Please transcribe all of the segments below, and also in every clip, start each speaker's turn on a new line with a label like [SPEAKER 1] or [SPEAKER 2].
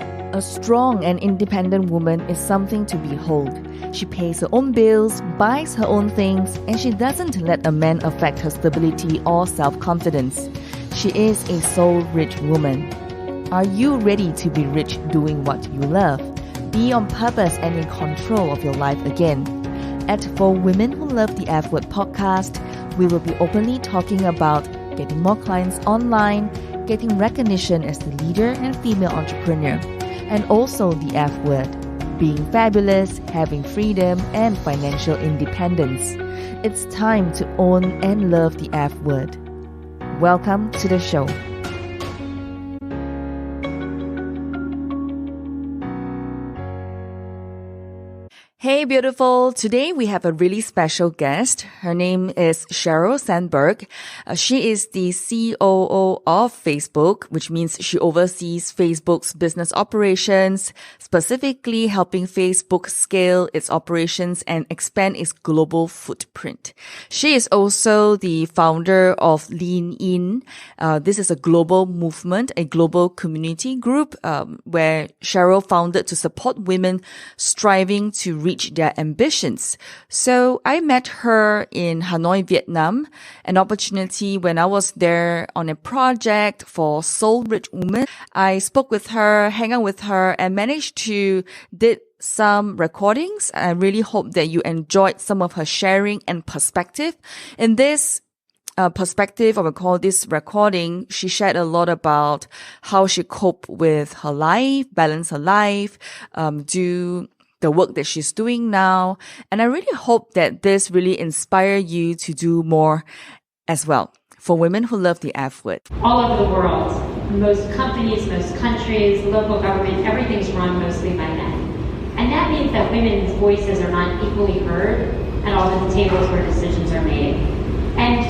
[SPEAKER 1] A strong and independent woman is something to behold. She pays her own bills, buys her own things, and she doesn't let a man affect her stability or self-confidence. She is a soul-rich woman. Are you ready to be rich doing what you love? Be on purpose and in control of your life again. At For Women Who Love the F Word podcast, we will be openly talking about getting more clients online, getting recognition as the leader and female entrepreneur, and also the F word, being fabulous, having freedom, and financial independence. It's time to own and love the F word. Welcome to the show. Hey beautiful, today we have a really special guest. Her name is Sheryl Sandberg. She is the COO of Facebook, which means she oversees Facebook's business operations, specifically helping Facebook scale its operations and expand its global footprint. She is also the founder of Lean In. This is a global movement, a global community group where Sheryl founded to support women striving to reach their ambitions. So I met her in Hanoi, Vietnam, an opportunity when I was there on a project for Soul Rich Women. I spoke with her, hang out with her, and managed to did some recordings. I really hope that you enjoyed some of her sharing and perspective. In this perspective, or we call this recording, she shared a lot about how she coped with her life, balance her life, do the work that she's doing now. And I really hope that this really inspire you to do more as well. For women who love the F word.
[SPEAKER 2] All over the world, most companies, most countries, local government, everything's run mostly by men. And that means that women's voices are not equally heard at all of the tables where decisions are made. And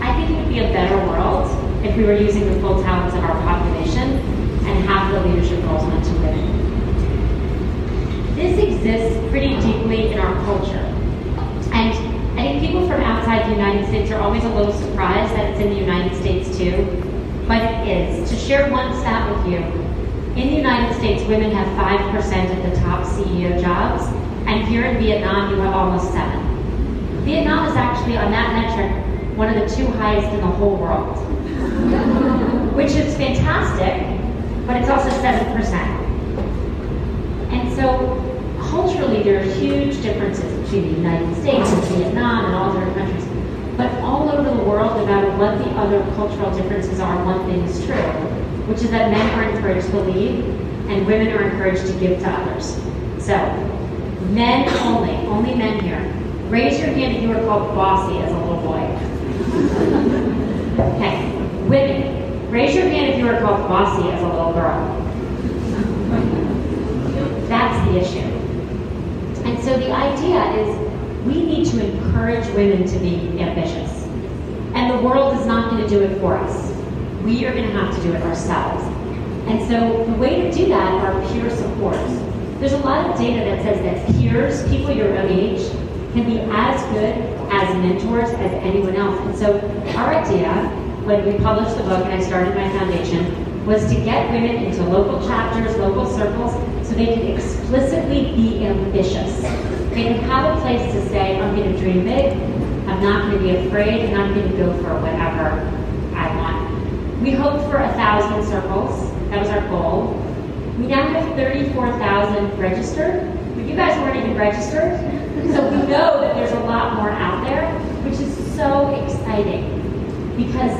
[SPEAKER 2] I think it would be a better world if we were using the full talents of our population and half the leadership roles went to women. This exists pretty deeply in our culture. And I think people from outside the United States are always a little surprised that it's in the United States too, but it is. To share one stat with you, in the United States, women have 5% of the top CEO jobs, and here in Vietnam, you have almost 7%. Vietnam is actually, on that metric, one of the 2 highest in the whole world, which is fantastic, but it's also 7%. And so, culturally, there are huge differences between the United States and Vietnam and all different countries. But all over the world, no matter what the other cultural differences are, one thing is true, which is that men are encouraged to lead and women are encouraged to give to others. So, men only men here. Raise your hand if you were called bossy as a little boy. Okay, women, raise your hand if you were called bossy as a little girl. That's the issue. And so the idea is we need to encourage women to be ambitious. And the world is not going to do it for us. We are going to have to do it ourselves. And so the way to do that are peer support. There's a lot of data that says that peers, people your own age, can be as good as mentors as anyone else. And so our idea, when we published the book and I started my foundation, was to get women into local chapters, local circles, so they could explicitly be ambitious. They could have a place to say, I'm going to dream big, I'm not going to be afraid, and I'm going to go for whatever I want. We hoped for 1,000 circles. That was our goal. We now have 34,000 registered, but you guys weren't even registered. So we know that there's a lot more out there, which is so exciting, because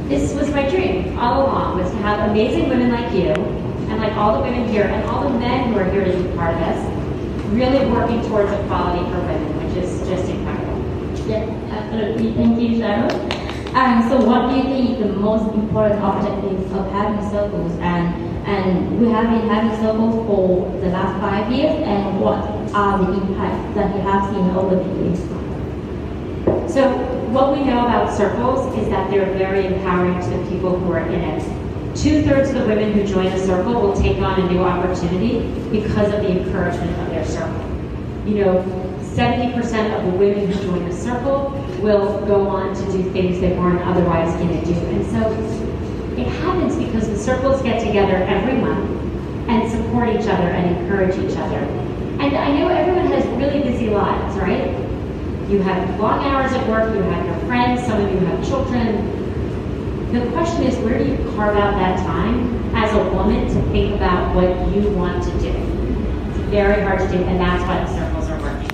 [SPEAKER 2] this was my dream all along, was to have amazing women like you, and like all the women here, and all the men who are here to be part of this, really working towards equality for women, which is just incredible.
[SPEAKER 3] Yes, absolutely. Thank you, Sheryl. So what do you think is the most important objectives of having circles? And we have been having circles for the last 5 years, and what are the impacts that you have seen over the years?
[SPEAKER 2] So what we know about circles is that they're very empowering to the people who are in it. 2/3 of the women who join a circle will take on a new opportunity because of the encouragement of their circle. 70% of the women who join the circle will go on to do things they weren't otherwise going to do. And so it happens because the circles get together every month and support each other and encourage each other. And I know everyone has really busy lives, right? You have long hours at work, you have your friends, some of you have children. The question is, where do you carve out that time as a woman to think about what you want to do? It's very hard to do, and that's why the circles are working.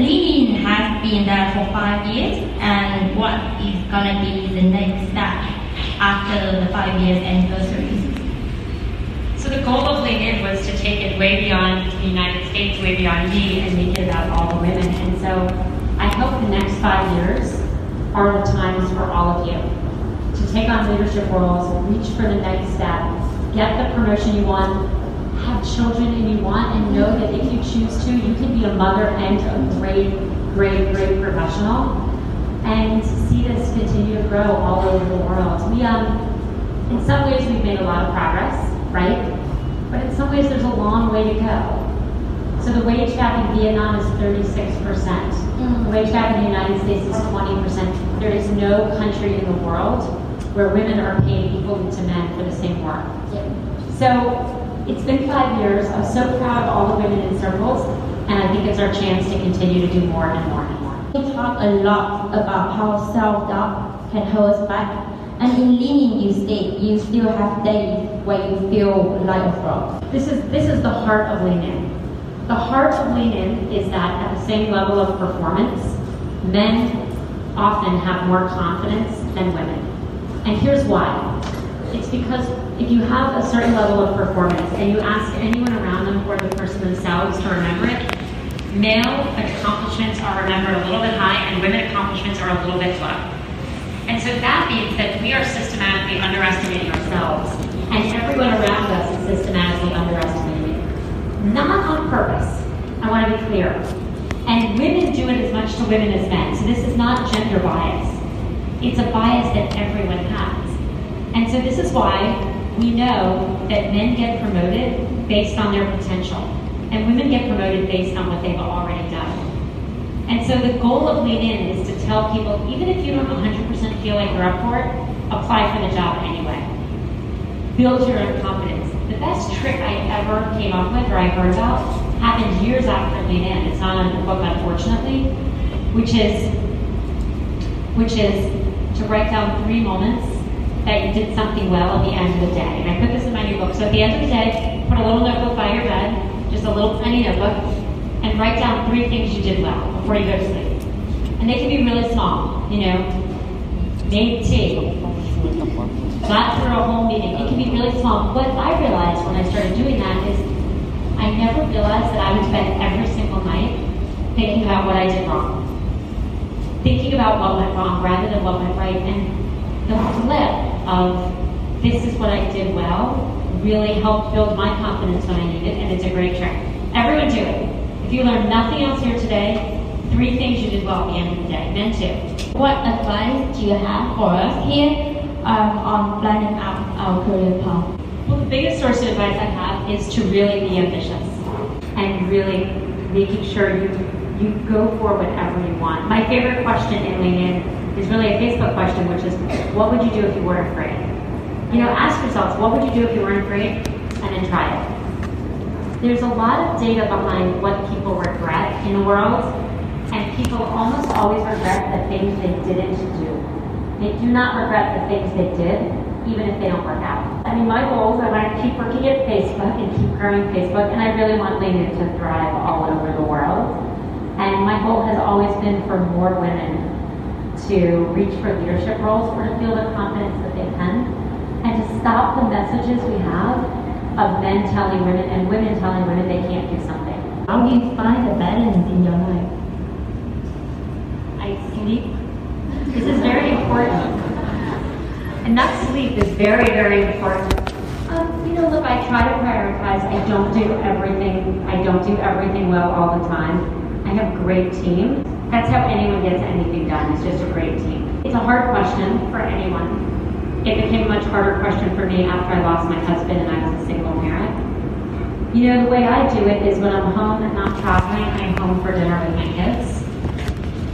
[SPEAKER 3] Lean has been there for 5 years, and what is gonna be the next step after the 5 years anniversary?
[SPEAKER 2] So the goal of Lean In was to take it way beyond the United States, way beyond me, and make it about all the women. And so I hope the next 5 years are the times for all of you to take on leadership roles, reach for the next step, get the promotion you want, have children and you want, and know that if you choose to, you can be a mother and a great, great, great professional, and see this continue to grow all over the world. We, in some ways, we've made a lot of progress, right? But in some ways, there's a long way to go. So the wage gap in Vietnam is 36%. The wage gap in the United States is 20%. There is no country in the world where women are paid equally to men for the same work. So it's been 5 years. I'm so proud of all the women in circles, and I think it's our chance to continue to do more and more and more.
[SPEAKER 3] We talk a lot about how self-doubt can hold us back. And in leaning, you state you still have days where you feel like a fraud.
[SPEAKER 2] This is the heart of Lean In. The heart of Lean In is that at the same level of performance, men often have more confidence than women. And here's why. It's because if you have a certain level of performance and you ask anyone around them or the person themselves to remember it, male accomplishments are remembered a little bit high and women accomplishments are a little bit low. And so that means that we are systematically underestimating ourselves, and everyone around us is systematically underestimating. Not on purpose, I want to be clear. And women do it as much to women as men, so this is not gender bias. It's a bias that everyone has. And so this is why we know that men get promoted based on their potential, and women get promoted based on what they've already done. And so the goal of Lean In is to tell people, even if you don't 100% feel like you're up for it, apply for the job anyway. Build your own confidence. The best trick I ever came up with, or I heard about, happened years after Lean In. It's not in the book, unfortunately, which is to write down 3 moments that you did something well at the end of the day. And I put this in my new book. So at the end of the day, put a little notebook by your bed, just a little tiny notebook, and write down 3 things you did well before you go to sleep. And they can be really small, you know, made tea, got through a whole meeting. It can be really small. What I realized when I started doing that is I never realized that I would spend every single night thinking about what I did wrong. Thinking about what went wrong rather than what went right. And the flip of this is what I did well really helped build my confidence when I needed it, and it's a great trick. Everyone do it. If you learn nothing else here today, 3 things you did well at the end of the day, men too.
[SPEAKER 3] What advice do you have for us here on planning out our career path?
[SPEAKER 2] Well, the biggest source of advice I have is to really be ambitious and really making sure you go for whatever you want. My favorite question in Lean In is really a Facebook question, which is, what would you do if you weren't afraid? You know, ask yourselves, what would you do if you weren't afraid? And then try it. There's a lot of data behind what people regret in the world, and people almost always regret the things they didn't do. They do not regret the things they did, even if they don't work out. I mean, my goals, I want to keep working at Facebook and keep growing Facebook, and I really want Lean In to thrive all over the world. And my goal has always been for more women to reach for leadership roles or to feel the confidence that they can, and to stop the messages we have of men telling women and women telling women they can't do something.
[SPEAKER 3] How do you find the balance in your life?
[SPEAKER 2] I sleep. This is very important. Enough sleep is very, very important. You know, look, I try to prioritize. I don't do everything well all the time. I have a great team. That's how anyone gets anything done. It's just a great team. It's a hard question for anyone. It became a much harder question for me after I lost my husband and I was a single parent. You know, the way I do it is when I'm home and not traveling, I'm home for dinner with my kids.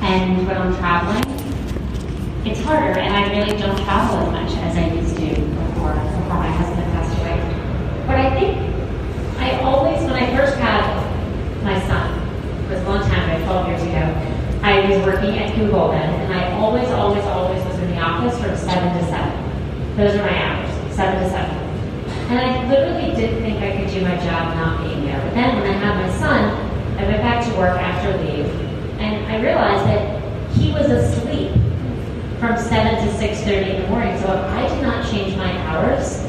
[SPEAKER 2] And when I'm traveling, it's harder, and I really don't travel as much as I used to before my husband passed away. But I think Google then, and I always was in the office from 7 to 7. Those are my hours, 7 to 7. And I literally didn't think I could do my job not being there. But then when I had my son, I went back to work after leave, and I realized that he was asleep from 7 to 6:30 in the morning. So if I did not change my hours,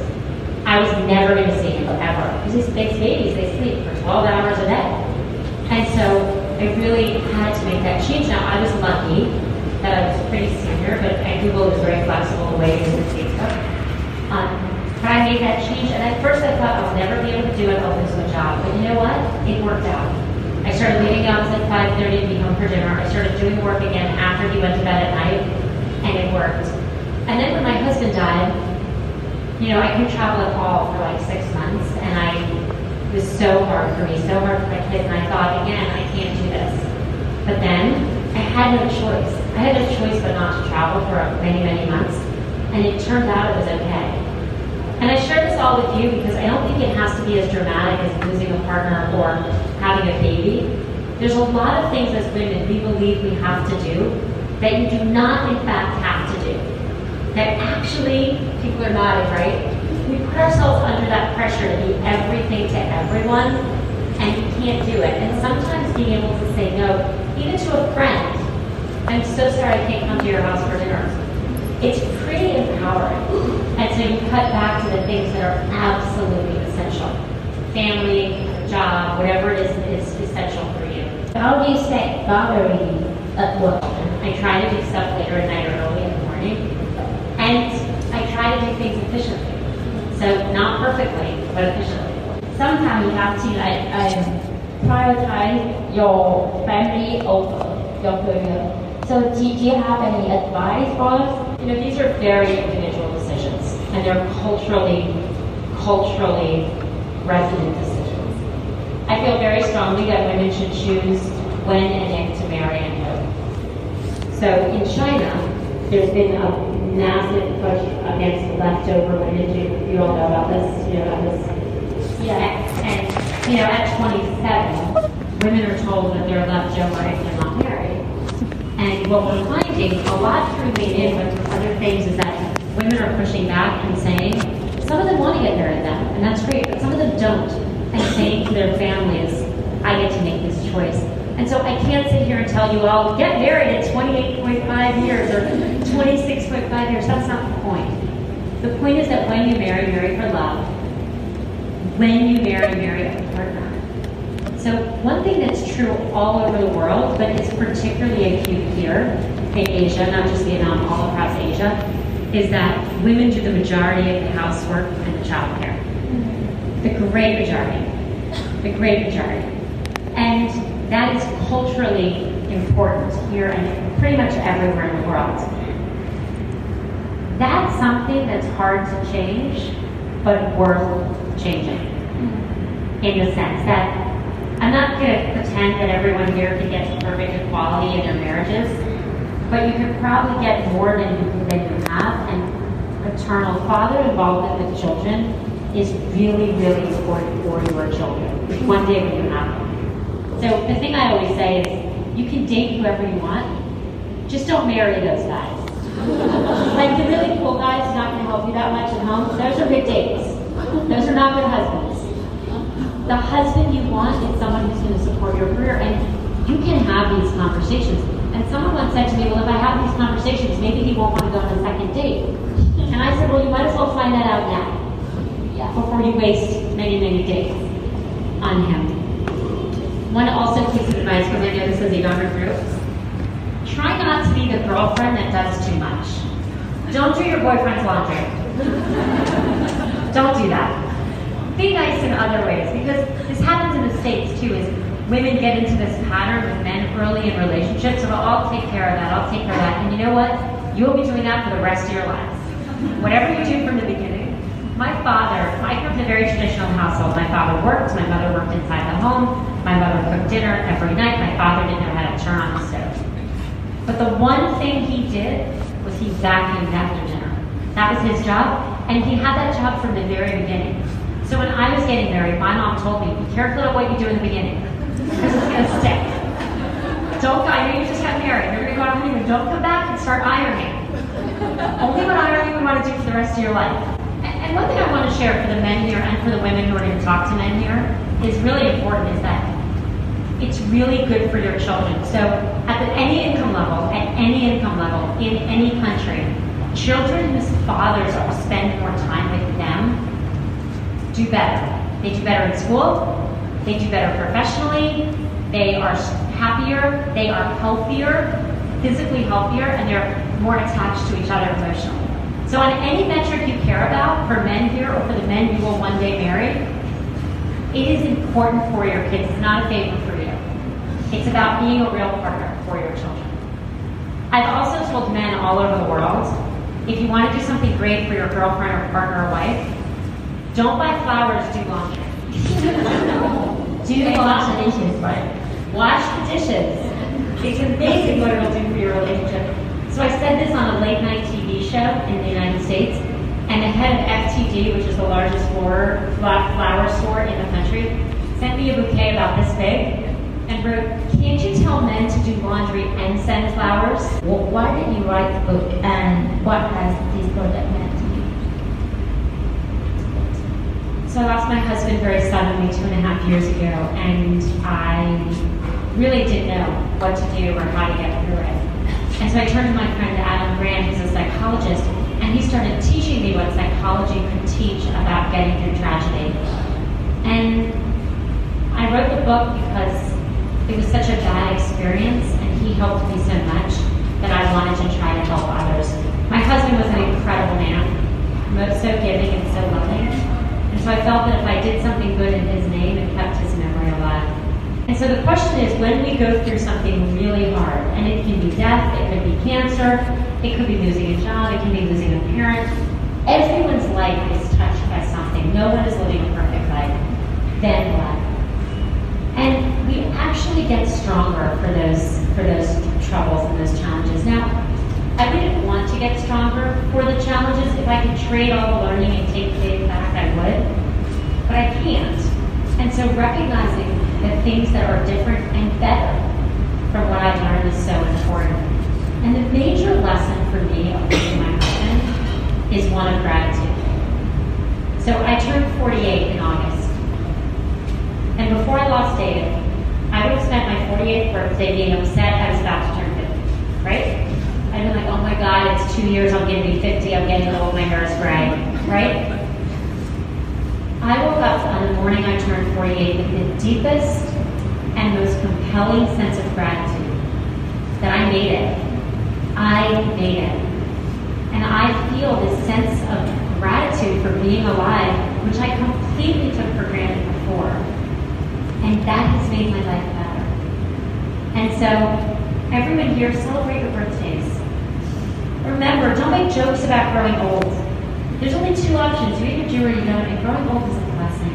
[SPEAKER 2] I was never going to see him ever. Because these babies, they sleep for 12 hours a day. And so I really had to make that change. Now, I was lucky that I was pretty senior, but Google is very flexible in ways in Facebook. But I made that change, and at first I thought I'll never be able to do it, I'll lose my job. But you know what? It worked out. I started leaving the office at 5:30 to be home for dinner. I started doing work again after he went to bed at night, and it worked. And then when my husband died, I couldn't travel at all for like 6 months, and it was so hard for me, so hard for my kids, and I thought, again, I can't do this. But then I had no choice. I had no choice but not to travel for many, many months, and it turned out it was okay. And I share this all with you because I don't think it has to be as dramatic as losing a partner or having a baby. There's a lot of things as women we believe we have to do that you do not in fact have to do. That actually, people are nodding, right? We put ourselves under that pressure to be everything to everyone, and you can't do it. And sometimes being able to say no, even to a friend, I'm so sorry I can't come to your house for dinner. It's pretty empowering. And so you cut back to the things that are absolutely essential. Family, job, whatever it is essential for you.
[SPEAKER 3] How do you set boundaries at work?
[SPEAKER 2] I try to do stuff later at night or early in the morning. And I try to do things efficiently. So not perfectly, but efficiently.
[SPEAKER 3] Sometimes you have to prioritize your family over your career. So do you have any advice for us?
[SPEAKER 2] These are very individual decisions, and they're culturally resonant decisions. I feel very strongly that women should choose when and if to marry and who. So in China, there's been a massive push against leftover women. You all know about this? Yeah. And at 27, women are told that they're leftover if they're not married. And what we're finding a lot through LinkedIn, but through other things, is that women are pushing back and saying, some of them want to get married now, and that's great, but some of them don't. And saying to their families, I get to make this choice. And so I can't sit here and tell you, well, get married at 28.5 years or 26.5 years. That's not the point. The point is that when you marry for love. When you marry a partner. So one thing that's true all over the world, but it's particularly acute here in Asia, not just Vietnam, all across Asia, is that women do the majority of the housework and the child care. The great majority. And that is culturally important here and pretty much everywhere in the world. That's something that's hard to change, but worth changing. In the sense that I'm not going to pretend that everyone here can get to perfect equality in their marriages, but you can probably get more than you have, and paternal father involvement with children is really, really important for your children. One day when you have them. So the thing I always say is, you can date whoever you want, just don't marry those guys. Like the really cool guys who's not going to help you that much at home, those are good dates. Those are not good husbands. The husband you want is someone who's going to support your career, and you can have these conversations. And someone once said to me, well, if I have these conversations, maybe he won't want to go on a second date. And I said, well, you might as well find that out now, before you waste many, many days on him. One also piece of advice, because I know this is a younger group, try not to be the girlfriend that does too much. Don't do your boyfriend's laundry. Don't do that. Be nice in other ways, because this happens in the States too, is women get into this pattern with men early in relationships of, I'll take care of that, I'll take care of that. And you know what? You'll be doing that for the rest of your lives. Whatever you do from the beginning. I grew up in a very traditional household. My father worked, my mother worked inside the home, my mother cooked dinner every night, my father didn't know how to turn on the stove. But the one thing he did was he vacuumed after dinner. That was his job, and he had that job from the very beginning. So when I was getting married, my mom told me, be careful of what you do in the beginning, because it's going to stick. Don't, I know you just got married. You're going to go on honeymoon. Don't come back and start ironing. Only what ironing you want to do for the rest of your life. And one thing I want to share for the men here and for the women who are going to talk to men here is really important is that it's really good for your children. So at any income level, in any country, children whose fathers spend more time with them do better. They do better in school, they do better professionally, they are happier, they are healthier, physically healthier, and they're more attached to each other emotionally. So on any metric you care about, for men here or for the men you will one day marry, it is important for your kids. It's not a favor for you. It's about being a real partner for your children. I've also told men all over the world, if you want to do something great for your girlfriend or partner or wife, don't buy flowers, do laundry.
[SPEAKER 3] Wash the dishes, right?
[SPEAKER 2] Wash the dishes. It's amazing what it'll do for your relationship. So I said this on a late night TV show in the United States, and the head of FTD, which is the largest flower store in the country, sent me a bouquet about this big and wrote, "Can't you tell men to do laundry and send flowers?"
[SPEAKER 3] Well, why did you write the book, and what has this project meant to you?
[SPEAKER 2] So I lost my husband very suddenly 2.5 years ago, and I really didn't know what to do or how to get through it. And so I turned to my friend Adam Grant, who's a psychologist, and he started teaching me what psychology could teach about getting through tragedy. And I wrote the book because it was such a bad experience, and he helped me so much that I wanted to try to help others. My husband was an incredible man, so giving and so loving. And so I felt that if I did something good in his name, it kept his memory alive. And so the question is, when we go through something really hard, and it can be death, it could be cancer, it could be losing a job, it can be losing a parent, everyone's life is touched by something. No one is living a perfect life. Then what? And we actually get stronger for those troubles and those challenges. Now, I wouldn't want to get stronger for the challenges. If I could trade all the learning and take it back, I would. But I can't. And so recognizing the things that are different and better from what I've learned is so important. And the major lesson for me of losing my husband is one of gratitude. So I turned 48 in August. And before I lost David, I would have spent my 48th birthday being upset I was about to turn 50, right? I'd been like, oh my God, it's 2 years, I'm going to be 50, I'm getting old, my hair is gray, right? I woke up on the morning I turned 48 with the deepest and most compelling sense of gratitude that I made it. I made it. And I feel this sense of gratitude for being alive, which I completely took for granted before. And that has made my life better. And so, everyone here, celebrate your birthdays. Remember, don't make jokes about growing old. There's only two options. You either do or you don't, and growing old is a blessing.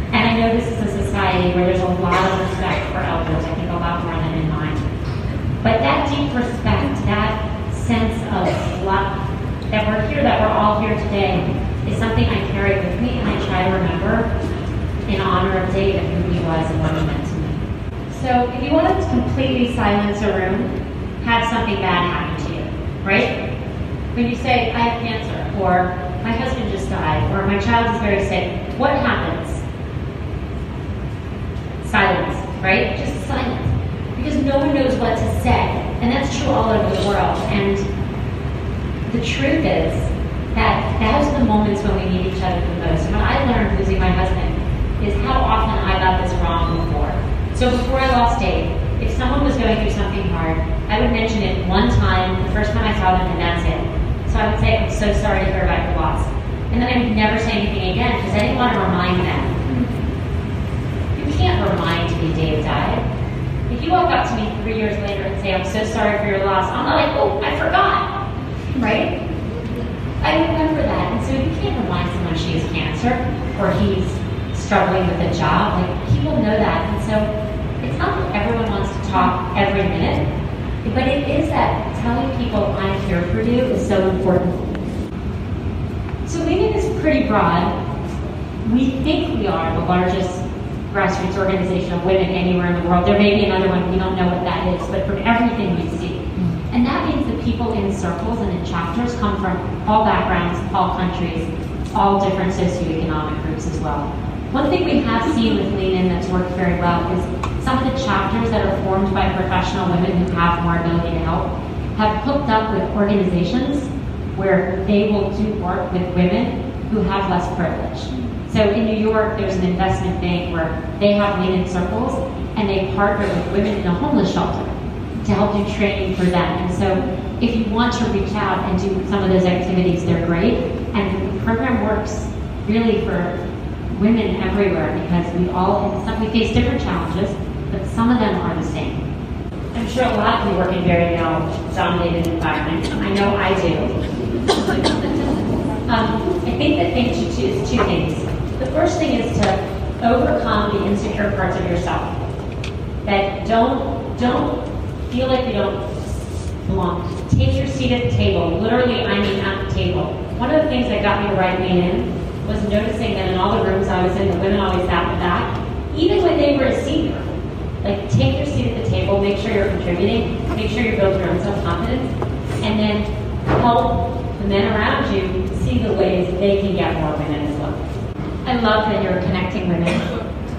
[SPEAKER 2] And I know this is a society where there's a lot of respect for elders, I think a lot more than in mine. But that deep respect, that sense of love, that we're here, that we're all here today, is something I carry with me, and I try to remember in honor of David, who he was and what he meant to me. So if you want to completely silence a room, have something bad happen to you, right? When you say, I have cancer, or my husband just died, or my child is very sick, what happens? Silence, right? Just silence. Because no one knows what to say. And that's true all over the world. And the truth is that those are the moments when we need each other the most. And what I learned losing my husband is how often I got this wrong before. So before I lost Dave, if someone was going through something hard, I would mention it one time, the first time I saw them, and that's it. So I would say, I'm so sorry to hear about your loss. And then I would never say anything again because I didn't want to remind them. You can't remind me Dave died. If you walk up to me 3 years later and say, I'm so sorry for your loss, I'm not like, oh, I forgot, right? I remember that. And so you can't remind someone she has cancer or he's struggling with a job. Like, people know that. And so it's not that everyone wants to talk every minute, but it is that telling people I'm here for you is so important. So leaving is pretty broad. We think we are the largest grassroots organization of women anywhere in the world. There may be another one, we don't know what that is, but from everything we see. And that means that people in circles and in chapters come from all backgrounds, all countries, all different socioeconomic groups as well. One thing we have seen with Lean In that's worked very well is some of the chapters that are formed by professional women who have more ability to help have hooked up with organizations where they will do work with women who have less privilege. So in New York, there's an investment bank where they have Lean In circles, and they partner with women in a homeless shelter to help do training for them. And so if you want to reach out and do some of those activities, they're great. And the program works really for women everywhere because we face different challenges, but some of them are the same. I'm sure a lot of you work in very male-dominated environments. I know I do. I think the thing to do is two things. The first thing is to overcome the insecure parts of yourself. That don't feel like you don't belong. Take your seat at the table. Literally, I mean at the table. One of the things that got me to write Lean In was noticing that in all the rooms I was in, the women always sat in the back, even when they were a senior. Like, take your seat at the table, make sure you're contributing, make sure you build your own self-confidence, and then help the men around you see the ways they can get more women as well. I love that you're connecting women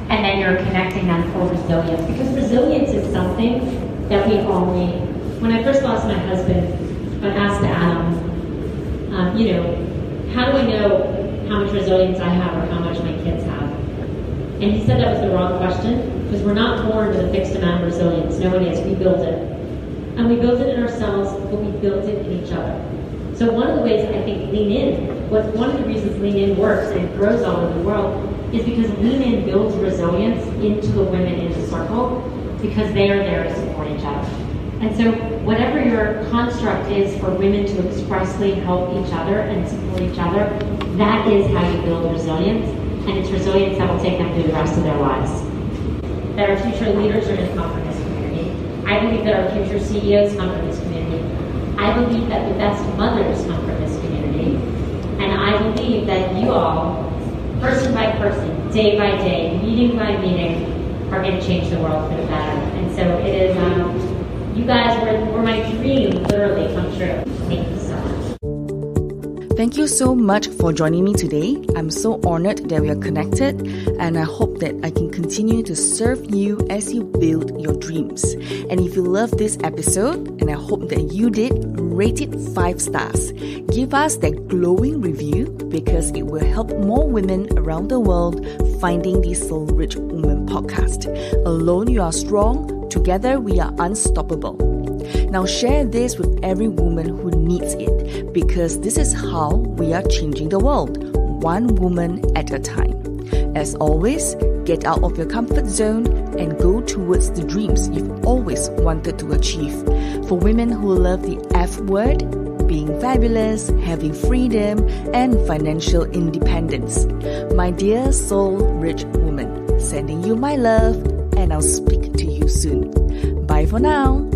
[SPEAKER 2] and that you're connecting them for resilience, because resilience is something that we all need. When I first lost my husband, I asked Adam, how do I know how much resilience I have or how much my kids have? And he said that was the wrong question, because we're not born with a fixed amount of resilience. No one is. We build it. And we build it in ourselves, but we build it in each other. So one of the ways I think Lean In, one of the reasons Lean In works and grows all over the world is because Lean In builds resilience into the women in the circle, because they are there to support each other. And so whatever your construct is for women to expressly help each other and support each other, that is how you build resilience, and it's resilience that will take them through the rest of their lives. That our future leaders are going to come from this community. I believe that our future CEOs come from this community. I believe that the best mothers come from this community. And I believe that you all, person by person, day by day, meeting by meeting, are going to change the world for the better. And so it is, you guys were my dream literally come true. Thank you so much.
[SPEAKER 1] Thank you so much for joining me today. I'm so honored that we are connected, and I hope that I can continue to serve you as you build your dreams. And if you love this episode, and I hope that you did, rate it 5 stars. Give us that glowing review, because it will help more women around the world finding the Soul Rich Woman podcast. Alone you are strong, together we are unstoppable. Now share this with every woman who needs it, because this is how we are changing the world, one woman at a time. As always, get out of your comfort zone and go towards the dreams you've always wanted to achieve. For women who love the F word, being fabulous, having freedom, and financial independence. My dear soul-rich woman, sending you my love, and I'll speak to you soon. Bye for now.